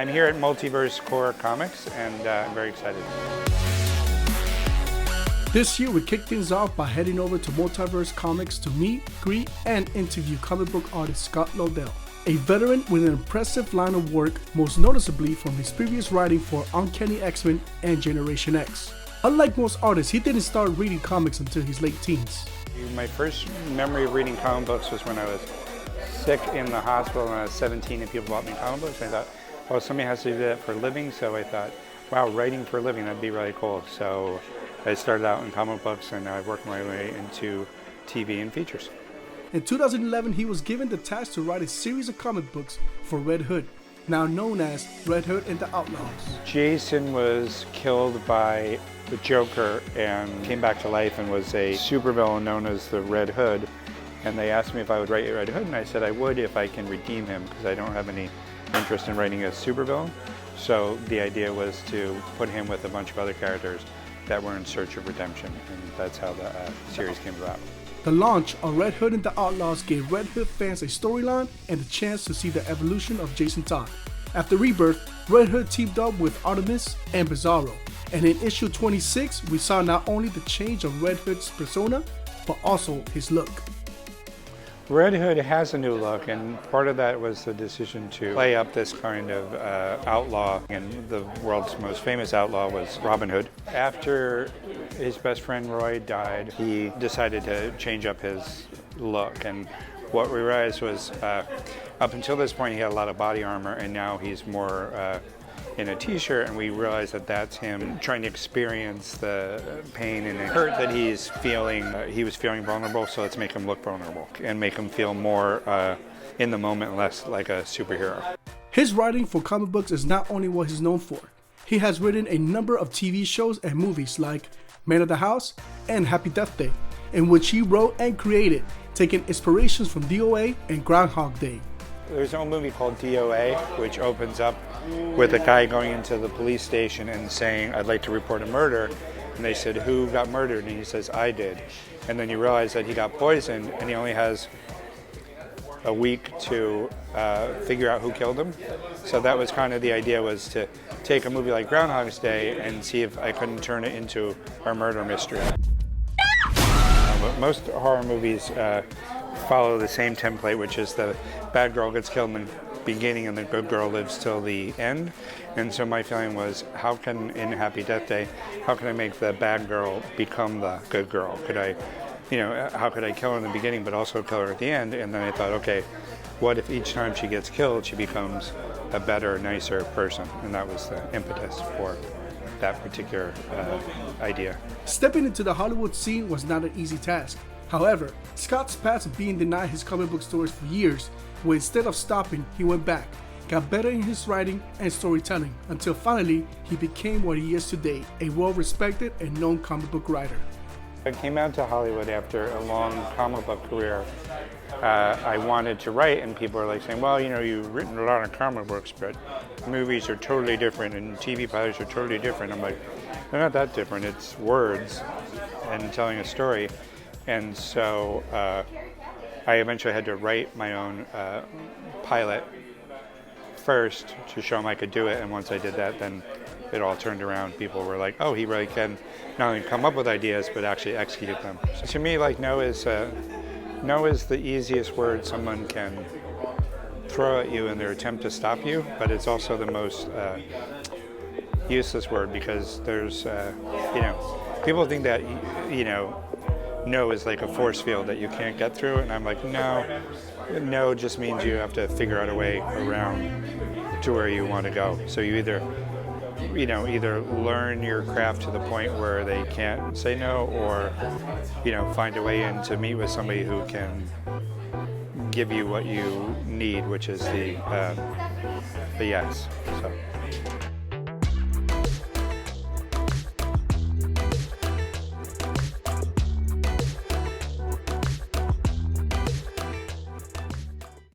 I'm here at Multiverse Corps Comics, and I'm very excited. This year, we kick things off by heading over to Multiverse Comics to meet, greet, and interview comic book artist Scott Lobdell, a veteran with an impressive line of work, most noticeably from his previous writing for Uncanny X-Men and Generation X. Unlike most artists, he didn't start reading comics until his late teens. My first memory of reading comic books was when I was sick in the hospital when I was 17 and people bought me comic books. And I thought, well, somebody has to do that for a living, so I thought, wow, writing for a living, that'd be really cool. So I started out in comic books and I worked my way into TV and features. In 2011, he was given the task to write a series of comic books for Red Hood, now known as Red Hood and the Outlaws. Jason was killed by the Joker and came back to life and was a supervillain known as the Red Hood. And they asked me if I would write Red Hood, and I said I would if I can redeem him, because I don't have any interest in writing a supervillain. So the idea was to put him with a bunch of other characters that were in search of redemption, and that's how the series came about. The launch of Red Hood and the Outlaws gave Red Hood fans a storyline and a chance to see the evolution of Jason Todd. After Rebirth, Red Hood teamed up with Artemis and Bizarro, and in issue 26, we saw not only the change of Red Hood's persona, but also his look. Red Hood has a new look, and part of that was the decision to play up this kind of outlaw, and the world's most famous outlaw was Robin Hood. After his best friend Roy died, he decided to change up his look, and what we realized was up until this point he had a lot of body armor, and now he's more in a t-shirt, and we realized that that's him trying to experience the pain and the hurt that he's feeling. He was feeling vulnerable, so let's make him look vulnerable and make him feel more in the moment, less like a superhero. His writing for comic books is not only what he's known for. He has written a number of TV shows and movies like Man of the House and Happy Death Day, in which he wrote and created, taking inspirations from DOA and Groundhog Day. There's an old movie called DOA, which opens up with a guy going into the police station and saying, I'd like to report a murder. And they said, who got murdered? And he says, I did. And then you realize that he got poisoned and he only has a week to figure out who killed him. So that was kind of the idea, was to take a movie like Groundhog's Day and see if I couldn't turn it into a murder mystery. But most horror movies follow the same template, which is the bad girl gets killed in the beginning and the good girl lives till the end. And so my feeling was, how can, in Happy Death Day, how can I make the bad girl become the good girl? Could I, how could I kill her in the beginning but also kill her at the end? And then I thought, okay, what if each time she gets killed, she becomes a better, nicer person? And that was the impetus for that particular idea. Stepping into the Hollywood scene was not an easy task. However, Scott's past being denied his comic book stories for years, where instead of stopping, he went back, got better in his writing and storytelling, until finally he became what he is today, a well-respected and known comic book writer. I came out to Hollywood after a long comic book career. I wanted to write, and people are like saying, well, you've written a lot of comic books, but movies are totally different and TV pilots are totally different. I'm like, they're not that different. It's words and telling a story. And so I eventually had to write my own pilot first to show him I could do it. And once I did that, then it all turned around. People were like, oh, he really can not only come up with ideas, but actually execute them. So to me, like, no is the easiest word someone can throw at you in their attempt to stop you, but it's also the most useless word, because there's, people think that, no is like a force field that you can't get through, and I'm like, no just means you have to figure out a way around to where you want to go. So you either learn your craft to the point where they can't say no, or find a way in to meet with somebody who can give you what you need, which is the yes. So.